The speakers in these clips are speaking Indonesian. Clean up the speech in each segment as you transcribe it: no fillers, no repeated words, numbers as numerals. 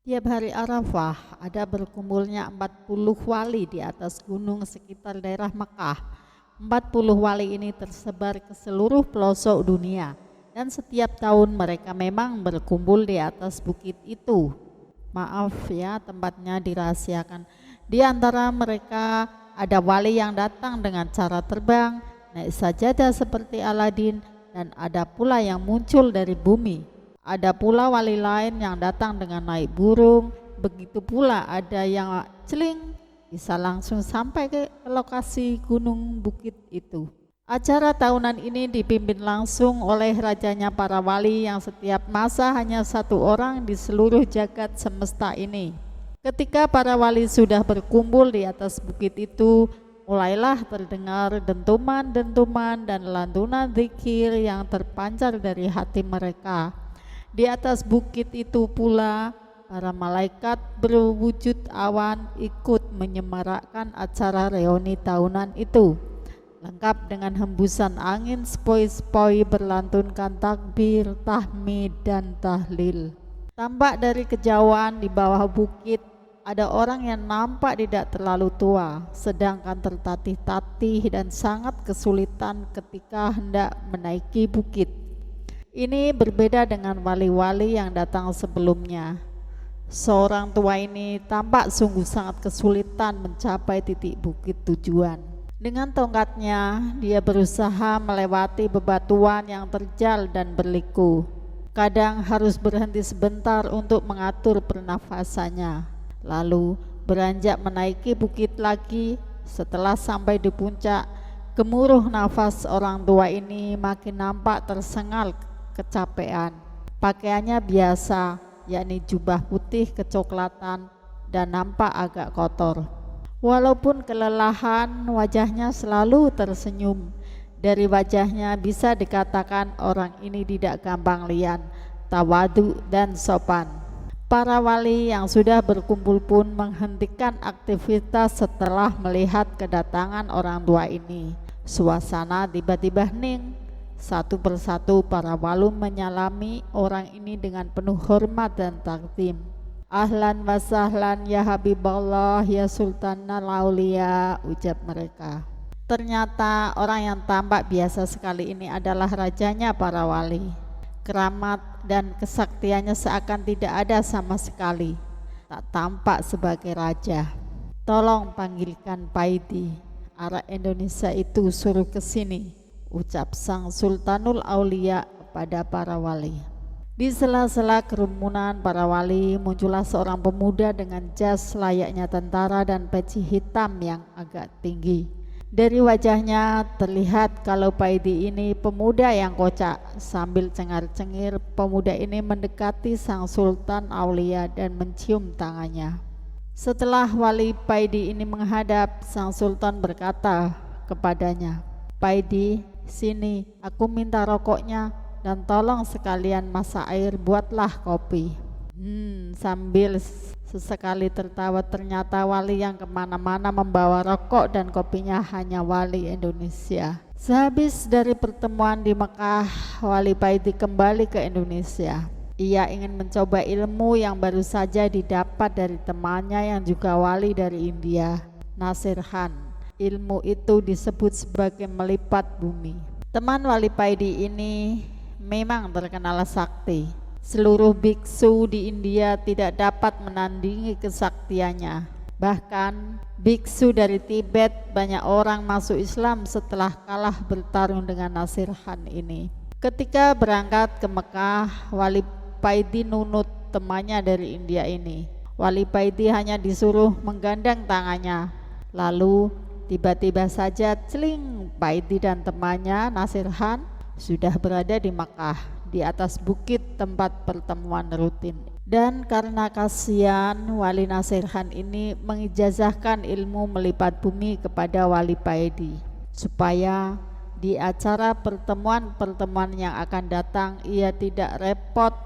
Tiap hari Arafah ada berkumpulnya 40 wali di atas gunung sekitar daerah Mekah. 40 wali ini tersebar ke seluruh pelosok dunia dan setiap tahun mereka memang berkumpul di atas bukit itu. Maaf ya, tempatnya dirahasiakan. Di antara mereka ada wali yang datang dengan cara terbang, naik sajadah seperti Aladin, dan ada pula yang muncul dari bumi. Ada pula wali lain yang datang dengan naik burung, begitu pula ada yang celing bisa langsung sampai ke lokasi gunung bukit itu. Acara tahunan ini dipimpin langsung oleh rajanya para wali yang setiap masa hanya satu orang di seluruh jagat semesta ini. Ketika para wali sudah berkumpul di atas bukit itu, mulailah terdengar dentuman-dentuman dan lantunan zikir yang terpancar dari hati mereka. Di atas bukit itu pula para malaikat berwujud awan ikut menyemarakkan acara reuni tahunan itu, lengkap dengan hembusan angin sepoi-sepoi berlantunkan takbir, tahmid dan tahlil. Tampak dari kejauhan di bawah bukit ada orang yang nampak tidak terlalu tua, sedangkan tertatih-tatih dan sangat kesulitan ketika hendak menaiki bukit. Ini berbeda dengan wali-wali yang datang sebelumnya. Seorang tua ini tampak sungguh sangat kesulitan mencapai titik bukit tujuan. Dengan tongkatnya, dia berusaha melewati bebatuan yang terjal dan berliku. Kadang harus berhenti sebentar untuk mengatur pernafasannya. Lalu beranjak menaiki bukit lagi. Setelah sampai di puncak, gemuruh nafas orang tua ini makin nampak tersengal kecapean. Pakaiannya biasa, yakni jubah putih kecoklatan dan nampak agak kotor. Walaupun kelelahan, wajahnya selalu tersenyum. Dari wajahnya bisa dikatakan orang ini tidak gampang lian, tawadu dan sopan. Para wali yang sudah berkumpul pun menghentikan aktivitas setelah melihat kedatangan orang tua ini. Suasana tiba-tiba hening. Satu persatu para wali menyalami orang ini dengan penuh hormat dan takdim. Ahlan wa sahlan ya Habiballah ya Sultanal Aulia, ucap mereka. Ternyata orang yang tampak biasa sekali ini adalah rajanya para wali. Keramat dan kesaktiannya seakan tidak ada sama sekali, tak tampak sebagai raja. Tolong panggilkan Paidi, arah Indonesia itu suruh ke sini, ucap sang Sultanul Aulia pada para wali. Di sela-sela kerumunan para wali muncullah seorang pemuda dengan jas layaknya tentara dan peci hitam yang agak tinggi. Dari wajahnya terlihat kalau Paidi ini pemuda yang kocak. Sambil cengar-cengir, pemuda ini mendekati sang Sultan Aulia dan mencium tangannya. Setelah wali Paidi ini menghadap, sang Sultan berkata kepadanya, "Paidi, sini, aku minta rokoknya dan tolong sekalian masak air, buatlah kopi." Sambil sesekali tertawa, ternyata wali yang kemana-mana membawa rokok dan kopinya hanya wali Indonesia. Sehabis dari pertemuan di Mekah, wali Paidi kembali ke Indonesia. Ia ingin mencoba ilmu yang baru saja didapat dari temannya yang juga wali dari India, Nasir Khan. Ilmu itu disebut sebagai melipat bumi. Teman wali Paidi ini memang terkenal sakti. Seluruh biksu di India tidak dapat menandingi kesaktiannya. Bahkan biksu dari Tibet banyak orang masuk Islam setelah kalah bertarung dengan Nasir Khan ini. Ketika berangkat ke Mekah, wali Paidi nunut temannya dari India ini. Wali Paidi hanya disuruh menggandeng tangannya. Lalu tiba-tiba saja celing, Paidi dan temannya Nasir Khan sudah berada di Makkah, di atas bukit tempat pertemuan rutin. Dan karena kasihan, wali Nasir Khan ini mengijazahkan ilmu melipat bumi kepada wali Paidi, supaya di acara pertemuan-pertemuan yang akan datang ia tidak repot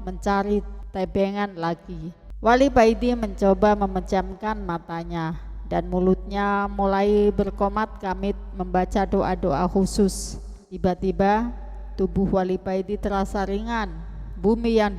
mencari tebengan lagi. Wali Paidi mencoba memejamkan matanya dan mulutnya mulai berkomat kamit membaca doa-doa khusus. Tiba-tiba tubuh wali Paidi terasa ringan. Bumi yang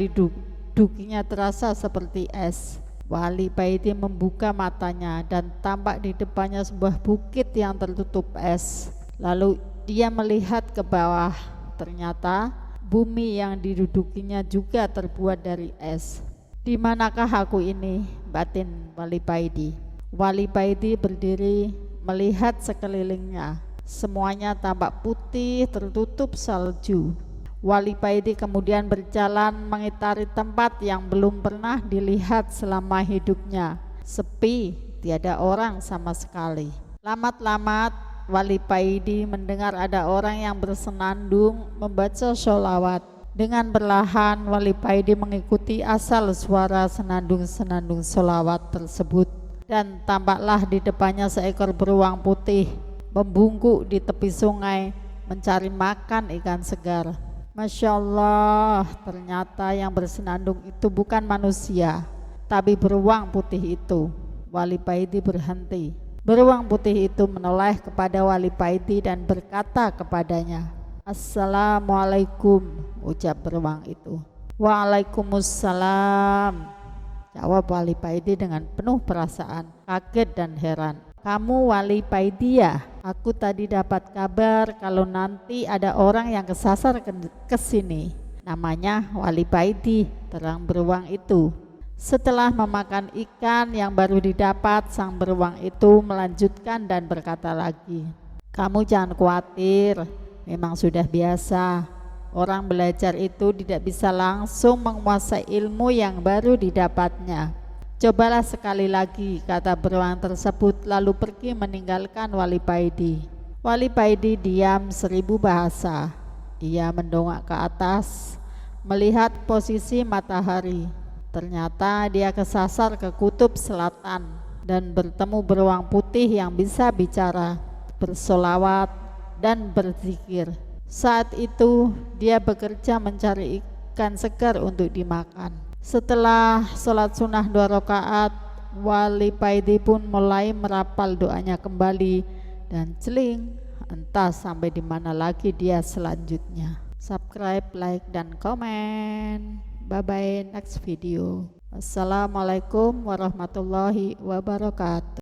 didudukinya terasa seperti es. Wali Paidi membuka matanya dan tampak di depannya sebuah bukit yang tertutup es. Lalu dia melihat ke bawah, ternyata bumi yang didudukinya juga terbuat dari es. Di manakah aku ini? Batin Wali Paidi. Wali Paidi berdiri melihat sekelilingnya. Semuanya tampak putih tertutup salju. Wali Paidi kemudian berjalan mengitari tempat yang belum pernah dilihat selama hidupnya. Sepi, tiada orang sama sekali. Lamat-lamat Wali Paidi mendengar ada orang yang bersenandung membaca sholawat. Dengan perlahan Wali Paidi mengikuti asal suara senandung-senandung sholawat tersebut. Dan tampaklah di depannya seekor beruang putih membungkuk di tepi sungai mencari makan ikan segar. Masya Allah, ternyata yang bersenandung itu bukan manusia, tapi beruang putih itu. Wali Paidi berhenti. Beruang putih itu menoleh kepada Wali Paidi dan berkata kepadanya, "Assalamualaikum," ucap beruang itu. "Waalaikumsalam," jawab Wali Paidi dengan penuh perasaan kaget dan heran. "Kamu Wali Paidi ya? Aku tadi dapat kabar kalau nanti ada orang yang kesasar ke sini. Namanya Wali Paidi," terang beruang itu. Setelah memakan ikan yang baru didapat, sang beruang itu melanjutkan dan berkata lagi, "Kamu jangan khawatir, memang sudah biasa. Orang belajar itu tidak bisa langsung menguasai ilmu yang baru didapatnya. Cobalah sekali lagi," kata beruang tersebut, lalu pergi meninggalkan Wali Paidi. Wali Paidi diam 1000 bahasa. Ia mendongak ke atas, melihat posisi matahari. Ternyata dia kesasar ke kutub selatan dan bertemu beruang putih yang bisa bicara, bersolawat, dan berzikir. Saat itu dia bekerja mencari ikan segar untuk dimakan. Setelah sholat sunnah 2 rakaat, Wali Paidi pun mulai merapal doanya kembali dan celing, entah sampai di mana lagi dia selanjutnya. Subscribe, like, dan komen. Bye bye, next video. Wassalamualaikum warahmatullahi wabarakatuh.